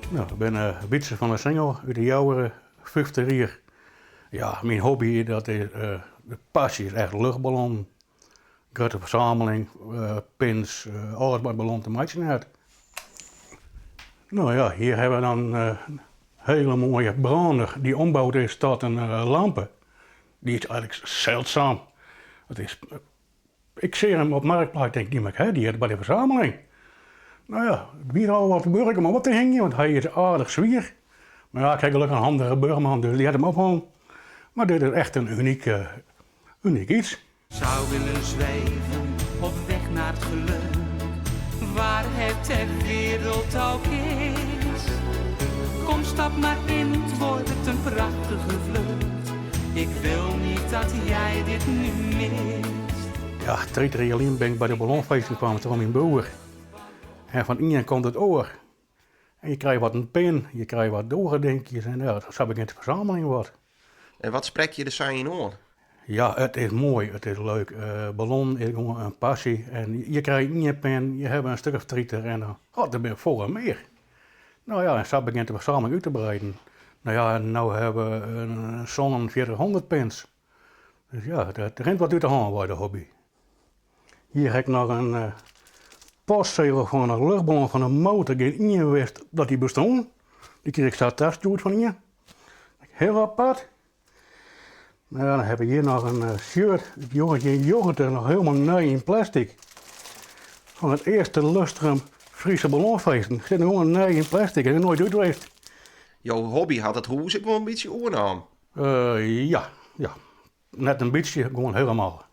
Nou, ik ben Wietse van der Singel uit de Jouweren, 50 jaar. Ja, mijn hobby, dat is, de passie is echt luchtballon. Grote verzameling, pins, alles wat ballon te maken heeft. Nou ja, hier hebben we dan een hele mooie brander die ombouwd is tot een lampen. Die is eigenlijk zeldzaam. Het is, ik zie hem op Marktplaats, denk ik, die die heeft bij de verzameling. Nou ja, wie al wat burger maar wat te hingen, want hij is aardig zwier. Maar ja, ik heb gelukkig een andere burgerman, dus die had hem opgehangen. Maar dit is echt een uniek iets. Zou willen zweven op weg naar het geluk, waar het ter wereld ook is. Kom, stap maar in, het wordt een prachtige vlucht. Ik wil niet dat jij dit nu mist. Ja, 3 jaar geleden ben ik bij de ballonfeesten kwam van mijn broer. En van iedereen komt het oor. En je krijgt wat een pin, je krijgt wat doorgedenkjes en ja, zo heb ik in de verzameling wat. En wat spreek je er zijn aan? Ja, het is mooi, het is leuk. Ballon is gewoon een passie. En je krijgt niet een pen, je hebt een stuk of 30 en dan ben ik vol en meer. Nou ja, en zo begint de verzameling uit te breiden. Nou ja, nu hebben we zo'n 400 pins. Dus ja, er rent wat uit de hand bij de hobby. Hier heb ik nog een postzegel van een luchtballon van een motor. Ik niet wist dat die bestond. Die kreeg ik zo thuis van hier. Heel apart. Nou, dan heb ik hier nog een shirt, het jongetje yoghurt, nog helemaal nieuw in plastic. Van het eerste lustrum Friese ballonfeesten. Ik zit gewoon nieuw in plastic en nooit uit geweest. Jouw hobby had het huis ik wel een beetje oornaam. Ja. Net een beetje, gewoon helemaal.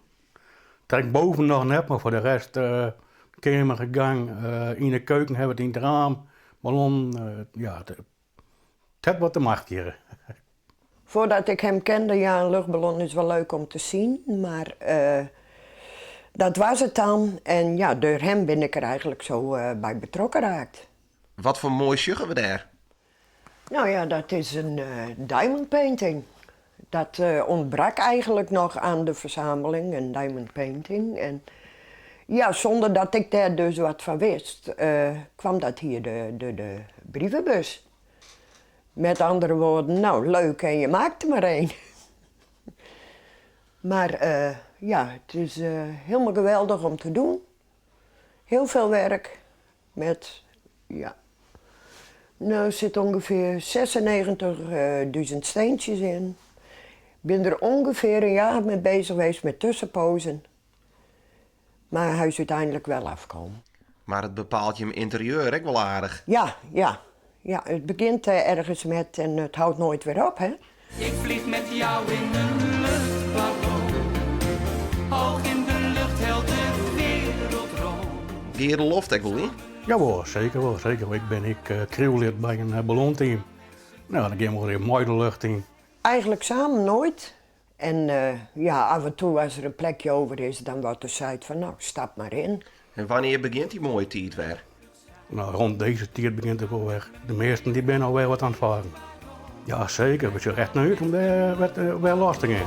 Trek boven nog net, maar voor de rest, kamer, gang, in de keuken hebben we het in het raam, ballon, ja, het heeft wat te macht hier. Voordat ik hem kende, ja, een luchtballon is wel leuk om te zien, maar dat was het dan. En ja, door hem ben ik er eigenlijk zo bij betrokken geraakt. Wat voor mooi sjuggen we daar? Nou ja, dat is een diamond painting. Dat ontbrak eigenlijk nog aan de verzameling, een diamond painting. En ja, zonder dat ik daar dus wat van wist, kwam dat hier de brievenbus. Met andere woorden, nou leuk en je maakt er maar één. Maar ja, het is helemaal geweldig om te doen. Heel veel werk met, ja, nou zit ongeveer 96.000 steentjes in. Ik ben er ongeveer een jaar mee bezig geweest met tussenpozen. Maar hij is uiteindelijk wel afgekomen. Maar het bepaalt je interieur ook wel aardig. Ja, het begint ergens met en het houdt nooit weer op, hè? Ik vlieg met jou in een luchtballon, hoog in de lucht, heel de wereld rond. Geer je de loft ook wel in? Jawel, zeker wel, zeker. Ik ben crew-lid bij een ballonteam. Nou, dan gaan we weer mooi de lucht in. Eigenlijk samen nooit. En ja, af en toe als er een plekje over is, dan wordt er gezegd van nou, stap maar in. En wanneer begint die mooie tijd weer? Nou, rond deze tijd begint het wel weg. De meesten die zijn alweer wat aan het varen. Ja, zeker. We zijn echt naar uit om daar wel lastig in.